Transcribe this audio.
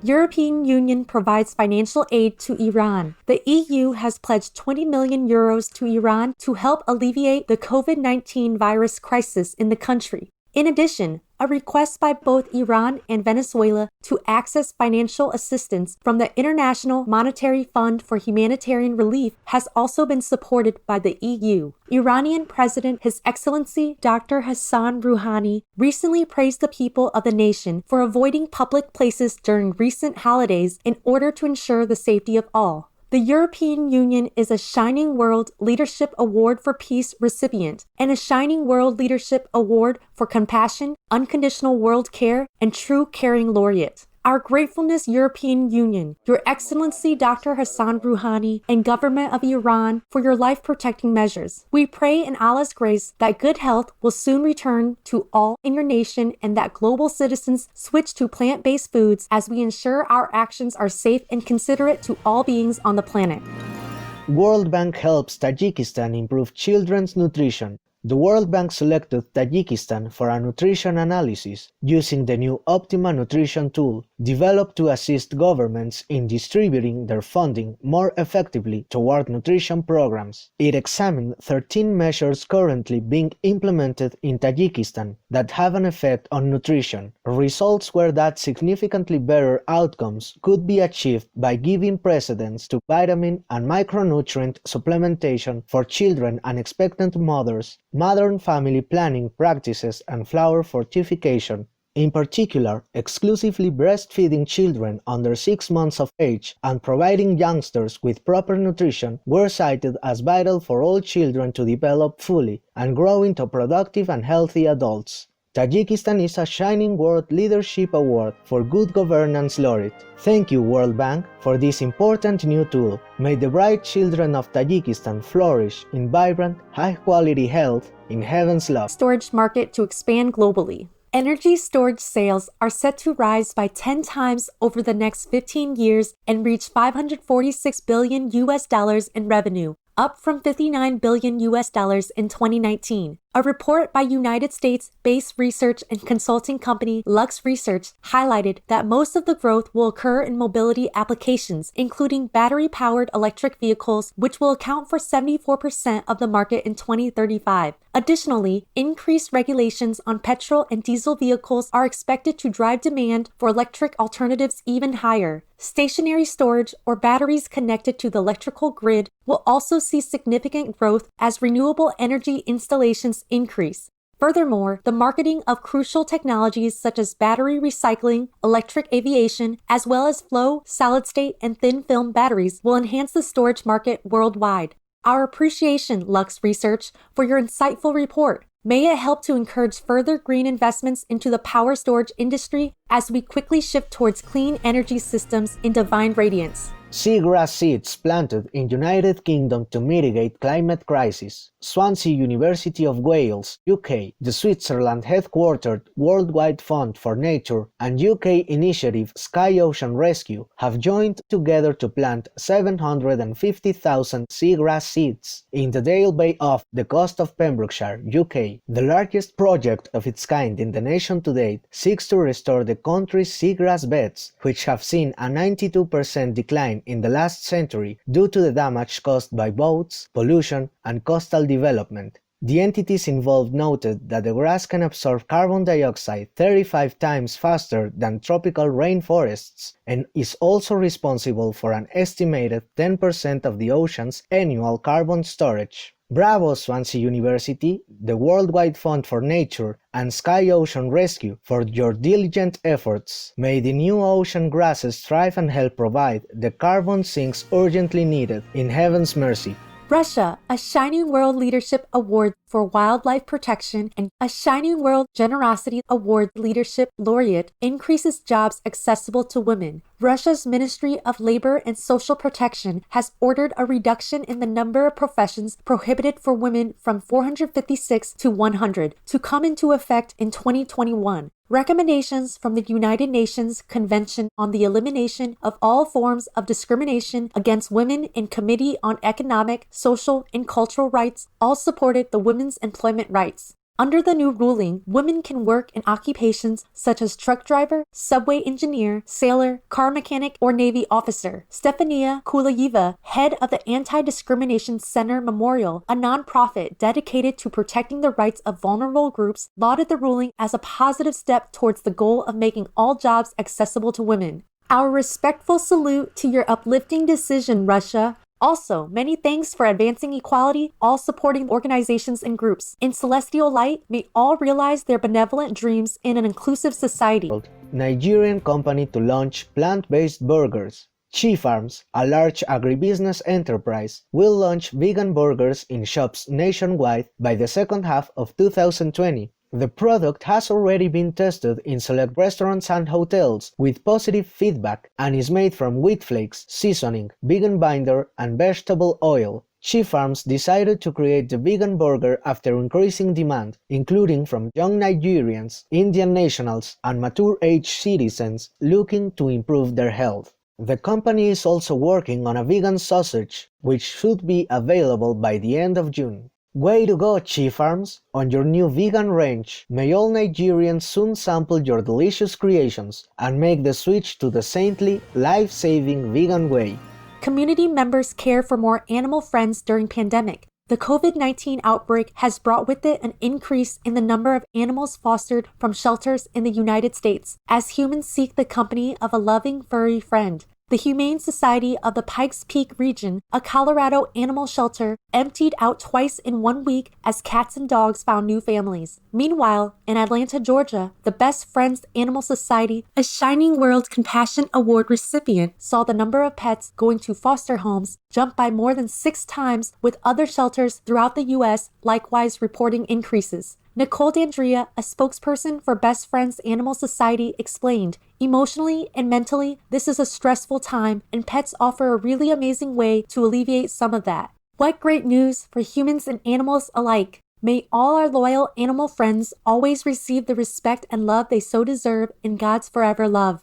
European Union provides financial aid to Iran. The EU has pledged 20 million euros to Iran to help alleviate the COVID-19 virus crisis in the country. In addition, a request by both Iran and Venezuela to access financial assistance from the International Monetary Fund for Humanitarian Relief has also been supported by the EU. Iranian President His Excellency Dr. Hassan Rouhani recently praised the people of the nation for avoiding public places during recent holidays in order to ensure the safety of all. The European Union is a Shining World Leadership Award for Peace recipient and a Shining World Leadership Award for Compassion, Unconditional World Care, and True Caring Laureate. Our gratefulness, European Union, Your Excellency Dr. Hassan Rouhani, and Government of Iran for your life-protecting measures. We pray in Allah's grace that good health will soon return to all in your nation and that global citizens switch to plant-based foods as we ensure our actions are safe and considerate to all beings on the planet. World Bank helps Tajikistan improve children's nutrition. The World Bank selected Tajikistan for a nutrition analysis using the new Optima Nutrition tool developed to assist governments in distributing their funding more effectively toward nutrition programs. It examined 13 measures currently being implemented in Tajikistan that have an effect on nutrition. Results were that significantly better outcomes could be achieved by giving precedence to vitamin and micronutrient supplementation for children and expectant mothers, modern family planning practices, and flour fortification. In particular, exclusively breastfeeding children under 6 months of age and providing youngsters with proper nutrition were cited as vital for all children to develop fully and grow into productive and healthy adults. Tajikistan is a Shining World Leadership Award for Good Governance Laureate. Thank you, World Bank, for this important new tool. May the bright children of Tajikistan flourish in vibrant, high-quality health in heaven's love. Storage market to expand globally. Energy storage sales are set to rise by 10 times over the next 15 years and reach $546 billion in revenue, up from $59 billion in 2019. A report by United States-based research and consulting company Lux Research highlighted that most of the growth will occur in mobility applications, including battery-powered electric vehicles, which will account for 74% of the market in 2035. Additionally, increased regulations on petrol and diesel vehicles are expected to drive demand for electric alternatives even higher. Stationary storage or batteries connected to the electrical grid will also see significant growth as renewable energy installations increase. Furthermore, the marketing of crucial technologies such as battery recycling, electric aviation, as well as flow, solid-state, and thin-film batteries will enhance the storage market worldwide. Our appreciation, Lux Research, for your insightful report. May it help to encourage further green investments into the power storage industry as we quickly shift towards clean energy systems in divine radiance. Seagrass seeds planted in United Kingdom to mitigate climate crisis. Swansea University of Wales, UK, the Switzerland-headquartered Worldwide Fund for Nature, and UK initiative Sky Ocean Rescue have joined together to plant 750,000 seagrass seeds in the Dale Bay off the coast of Pembrokeshire, UK. The largest project of its kind in the nation to date seeks to restore the country's seagrass beds, which have seen a 92% decline in the last century due to the damage caused by boats, pollution, and coastal development. The entities involved noted that the grass can absorb carbon dioxide 35 times faster than tropical rainforests and is also responsible for an estimated 10% of the ocean's annual carbon storage. Bravo, Swansea University, the Worldwide Fund for Nature, and Sky Ocean Rescue for your diligent efforts. May the new ocean grasses thrive and help provide the carbon sinks urgently needed in heaven's mercy. Russia, a Shining World Leadership Award for Wildlife Protection and a Shining World Generosity Award Leadership Laureate increases jobs accessible to women. Russia's Ministry of Labor and Social Protection has ordered a reduction in the number of professions prohibited for women from 456 to 100 to come into effect in 2021. Recommendations from the United Nations Convention on the Elimination of All Forms of Discrimination Against Women and Committee on Economic, Social, and Cultural Rights all supported the women's employment rights. Under the new ruling, women can work in occupations such as truck driver, subway engineer, sailor, car mechanic, or Navy officer. Stefania Kulayeva, head of the Anti-Discrimination Center Memorial, a nonprofit dedicated to protecting the rights of vulnerable groups, lauded the ruling as a positive step towards the goal of making all jobs accessible to women. Our respectful salute to your uplifting decision, Russia. Also, many thanks for advancing equality, all supporting organizations and groups. In celestial light, may all realize their benevolent dreams in an inclusive society. Nigerian company to launch plant-based burgers. Chi Farms, a large agribusiness enterprise, will launch vegan burgers in shops nationwide by the second half of 2020. The product has already been tested in select restaurants and hotels with positive feedback and is made from wheat flakes, seasoning, vegan binder, and vegetable oil. Chi Farms decided to create the vegan burger after increasing demand, including from young Nigerians, Indian nationals, and mature-age citizens looking to improve their health. The company is also working on a vegan sausage, which should be available by the end of June. Way to go, Chi Farms! On your new vegan range, may all Nigerians soon sample your delicious creations and make the switch to the saintly, life-saving vegan way. Community members care for more animal friends during pandemic. The COVID-19 outbreak has brought with it an increase in the number of animals fostered from shelters in the United States, as humans seek the company of a loving furry friend. The Humane Society of the Pikes Peak region, a Colorado animal shelter, emptied out twice in 1 week as cats and dogs found new families. Meanwhile, in Atlanta, Georgia, the Best Friends Animal Society, a Shining World Compassion Award recipient, saw the number of pets going to foster homes jump by more than 6 times, with other shelters throughout the U.S. likewise reporting increases. Nicole D'Andrea, a spokesperson for Best Friends Animal Society, explained, "Emotionally and mentally, this is a stressful time, and pets offer a really amazing way to alleviate some of that." What great news for humans and animals alike! May all our loyal animal friends always receive the respect and love they so deserve in God's forever love.